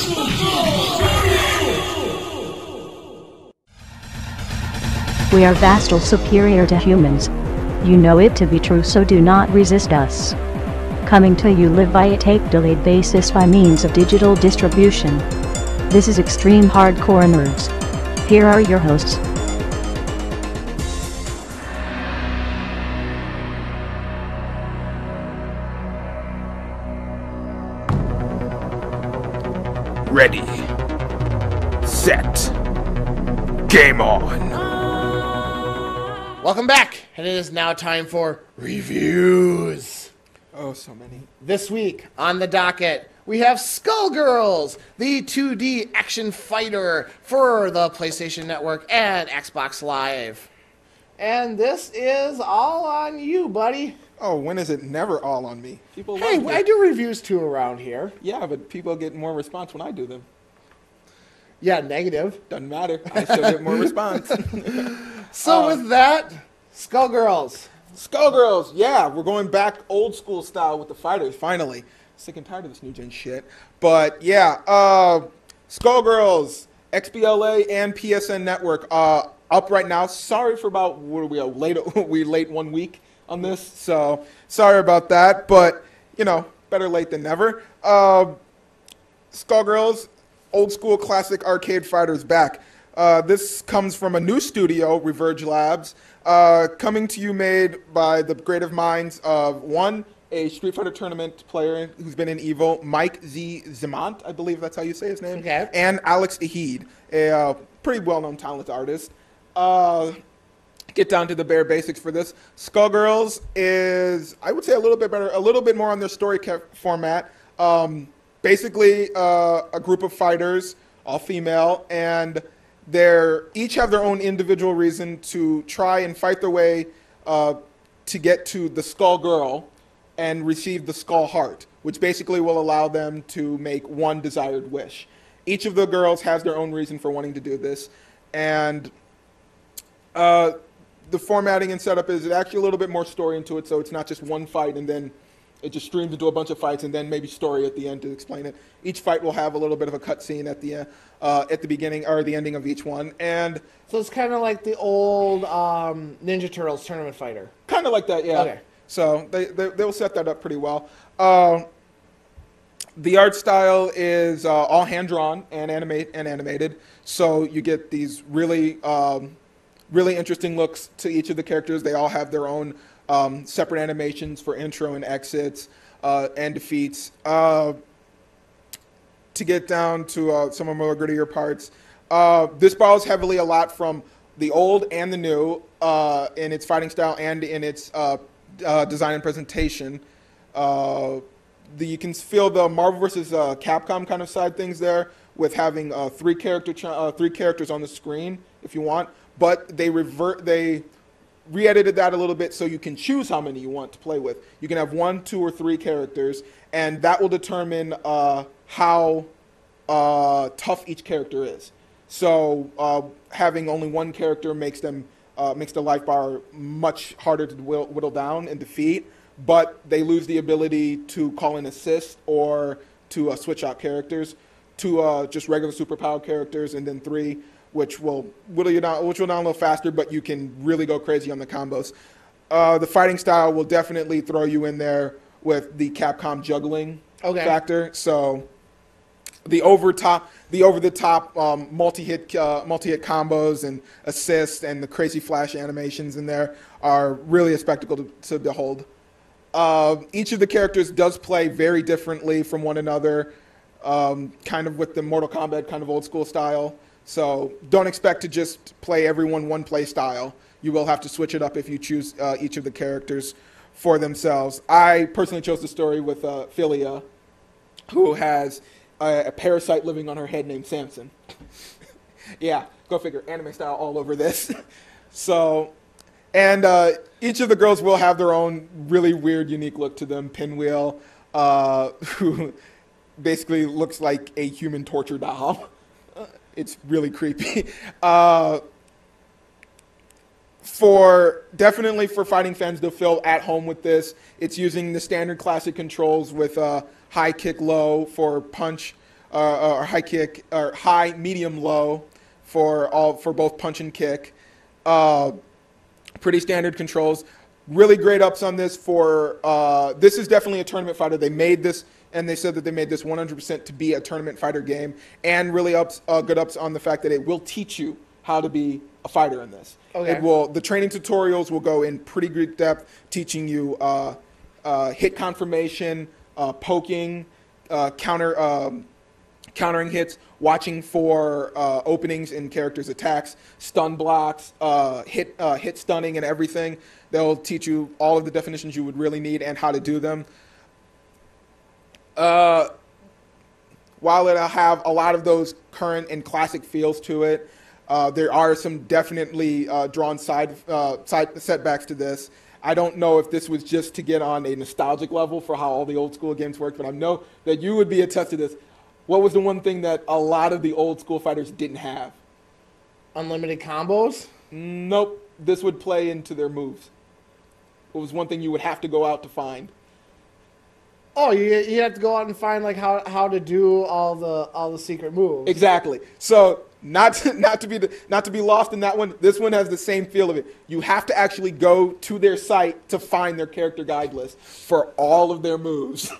We are vastly superior to humans. You know it to be true, so do not resist us. Coming to you live by a tape-delayed basis by means of digital distribution. This is Extreme Hardcore Nerds. Here are your hosts. Ready, set, game on. Welcome back, and it is now time for reviews. Oh, so many. This week on the docket, we have Skullgirls, the 2D action fighter for the PlayStation Network and Xbox Live. And this is all on you, buddy. Oh, when is it never all on me? People Hey, love it. I do reviews too around here. Yeah, but people get more response when I do them. Yeah, negative. Doesn't matter. I still get more response. So with that, Skullgirls. Skullgirls, yeah, we're going back old school style with the fighters, finally. Sick and tired of this new gen shit. But yeah, Skullgirls, XBLA and PSN Network, up right now. Sorry for about, what are we, late 1 week on this, so sorry about that, but, you know, better late than never. Skullgirls, old school classic arcade fighters back. This comes from a new studio, Reverge Labs, coming to you made by the creative minds of a Street Fighter Tournament player who's been in EVO, Mike Z. Zimant, I believe that's how you say his name, Okay. and Alex Ahid, a pretty well-known talented artist. Get down to the bare basics for this. Skullgirls is, I would say, a little bit better, a little bit more on their story format. Basically, a group of fighters, all female, and they each have their own individual reason to try and fight their way to get to the Skull Girl and receive the Skull Heart, which basically will allow them to make one desired wish. Each of the girls has their own reason for wanting to do this, and the formatting and setup is actually a little bit more story into it, so it's not just one fight and then it just streams into a bunch of fights and then maybe story at the end to explain it. Each fight will have a little bit of a cutscene at the beginning or the ending of each one, and So it's kind of like the old Ninja Turtles tournament fighter. kind of like that, yeah. Okay. So they'll set that up pretty well. The art style is all hand drawn and animated, so you get these really interesting looks to each of the characters. They all have their own separate animations for intro and exits and defeats. To get down to some of the more grittier parts, this borrows heavily a lot from the old and the new in its fighting style and in its design and presentation. You can feel the Marvel vs. Capcom kind of side things there with having three characters on the screen if you want, but they re-edited that a little bit so you can choose how many you want to play with. You can have 1, 2, or 3 characters, and that will determine how tough each character is. So having only one character makes the life bar much harder to whittle down and defeat, but they lose the ability to call in assist or to switch out characters to just regular superpower characters, and then 3, which will whittle down a little faster, but you can really go crazy on the combos. The fighting style will definitely throw you in there with the Capcom juggling factor. So the over-the-top multi-hit combos and assists and the crazy flash animations in there are really a spectacle to behold. Each of the characters does play very differently from one another, kind of with the Mortal Kombat kind of old school style. So don't expect to just play everyone one play style. You will have to switch it up if you choose each of the characters for themselves. I personally chose the story with Philia, who has a parasite living on her head named Samson. Yeah, go figure. Anime style all over this. So, and each of the girls will have their own really weird, unique look to them. Pinwheel, who basically looks like a human torture doll. It's really creepy. Definitely for fighting fans, they'll feel at home with this. It's using the standard classic controls with high, kick, low for punch, or high kick, or high, medium, low for both punch and kick. Pretty standard controls. Really great ups on this for, this is definitely a tournament fighter. They made this, and they said that they made this 100% to be a tournament fighter game, and really good ups on the fact that it will teach you how to be a fighter in this. Okay. The training tutorials will go in pretty great depth, teaching you hit confirmation, poking, countering hits, watching for openings in characters' attacks, stun blocks, hit stunning and everything. They'll teach you all of the definitions you would really need and how to do them. While it'll have a lot of those current and classic feels to it, there are some definitely drawn side setbacks to this. I don't know if this was just to get on a nostalgic level for how all the old school games worked, but I know that you would be attest to this. What was the one thing that a lot of the old school fighters didn't have? Unlimited combos? Nope. This would play into their moves. It was one thing you would have to go out to find. Oh, you have to go out and find like how to do all the secret moves. Exactly. So not to be lost in that one. This one has the same feel of it. You have to actually go to their site to find their character guide list for all of their moves.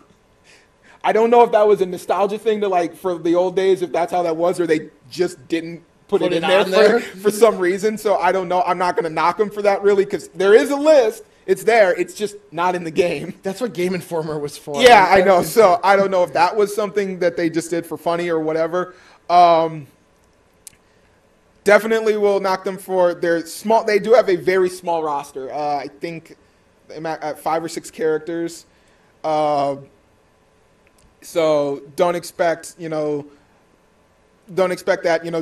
I don't know if that was a nostalgia thing to like for the old days, if that's how that was, or they just didn't put it in there for some reason. So I don't know. I'm not going to knock them for that really, because there is a list. It's there. It's just not in the game. That's what Game Informer was for. Yeah, I know. So I don't know if that was something that they just did for funny or whatever. Definitely will knock them for their small. They do have a very small roster. I think at 5 or 6 characters. So don't expect that,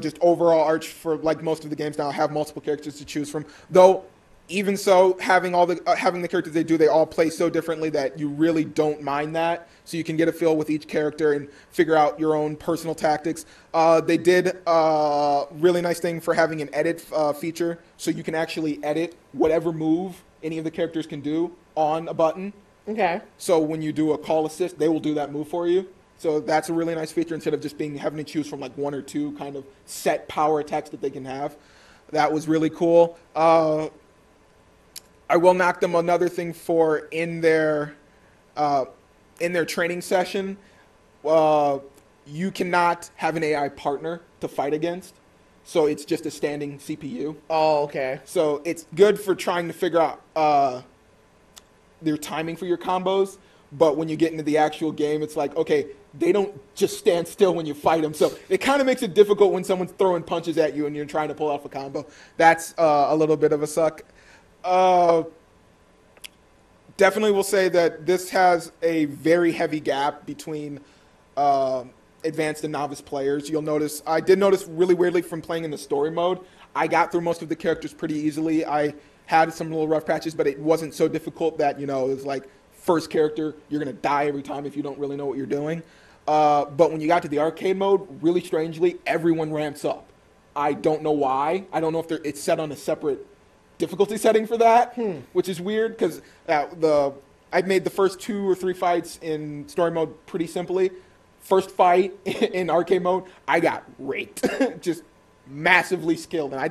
just overall arch for like most of the games now have multiple characters to choose from. Though, even so, having the characters they all play so differently that you really don't mind that. So you can get a feel with each character and figure out your own personal tactics. They did a really nice thing for having an edit feature, so you can actually edit whatever move any of the characters can do on a button. Okay. So when you do a call assist, they will do that move for you. So that's a really nice feature instead of just having to choose from like 1 or 2 kind of set power attacks that they can have. That was really cool. I will knock them another thing for in their training session. You cannot have an AI partner to fight against. So it's just a standing CPU. Oh, okay. So it's good for trying to figure out their timing for your combos, but when you get into the actual game, it's like, okay, they don't just stand still when you fight them. So it kind of makes it difficult when someone's throwing punches at you and you're trying to pull off a combo. That's a little bit of a suck. Definitely will say that this has a very heavy gap between advanced and novice players. I did notice really weirdly from playing in the story mode, I got through most of the characters pretty easily. I had some little rough patches, but it wasn't so difficult that, it was like first character, you're going to die every time if you don't really know what you're doing. But when you got to the arcade mode, really strangely, everyone ramps up. I don't know why. I don't know if it's set on a separate difficulty setting for that, which is weird because I made the first 2 or 3 fights in story mode pretty simply. First fight in arcade mode, I got raped, just massively skilled, and I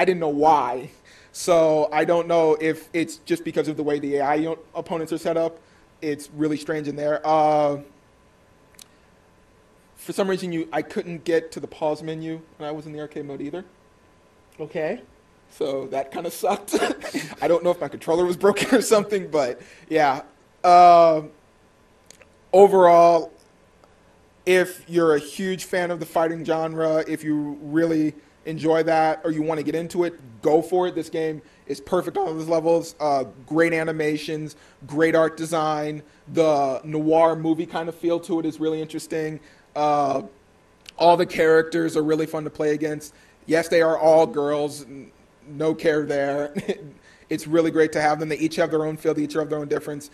didn't know why. So I don't know if it's just because of the way the AI opponents are set up. It's really strange in there. For some reason, I couldn't get to the pause menu when I was in the arcade mode either. Okay. So that kind of sucked. I don't know if my controller was broken or something, but yeah. Overall, if you're a huge fan of the fighting genre, if you really enjoy that or you want to get into it, go for it. This game is perfect on all those levels. Great animations, great art design. The noir movie kind of feel to it is really interesting. All the characters are really fun to play against. Yes, they are all girls. No care there. It's really great to have them. They each have their own feel. They each have their own difference.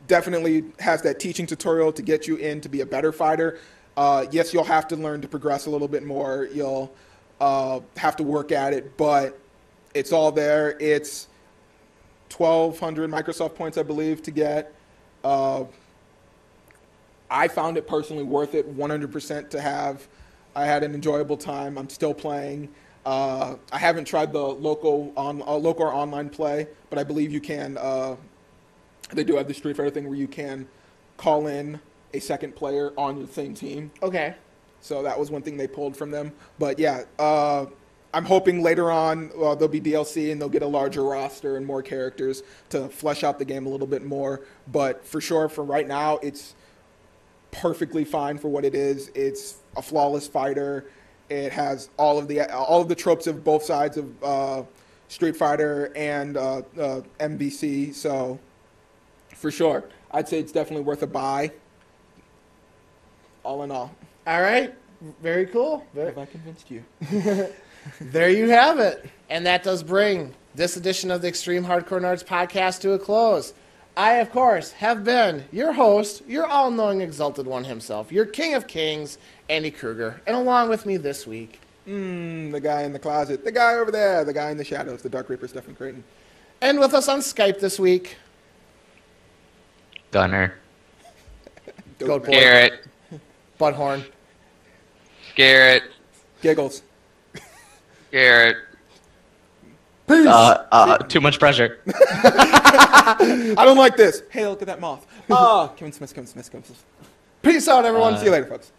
Definitely has that teaching tutorial to get you in to be a better fighter. Yes, you'll have to learn to progress a little bit more. You'll have to work at it, but it's all there. It's 1,200 Microsoft points, I believe, to get. I found it personally worth it 100% to have. I had an enjoyable time. I'm still playing. I haven't tried the local or online play, but I believe you can. They do have the Street Fighter thing where you can call in a second player on the same team. Okay. So that was one thing they pulled from them. But yeah, I'm hoping later on there'll be DLC and they'll get a larger roster and more characters to flesh out the game a little bit more. But for sure, for right now, it's perfectly fine for what it is. It's a flawless fighter. It has all of the tropes of both sides of Street Fighter and MVC. So for sure, I'd say it's definitely worth a buy. All in all. All right. Very cool. Have I convinced you? There you have it. And that does bring this edition of the Extreme Hardcore Nerds podcast to a close. I, of course, have been your host, your all-knowing exalted one himself, your king of kings, Andy Kruger. And along with me this week, The guy in the closet. The guy over there. The guy in the shadows. The Dark Reaper, Stephen Creighton. and with us on Skype this week, Gunner. Goat Boy, Garrett. Butthorn, Garrett. Giggles. Garrett. Peace. Too much pressure. I don't like this. Hey, look at that moth. Kevin Smith. peace out, everyone. See you later, folks.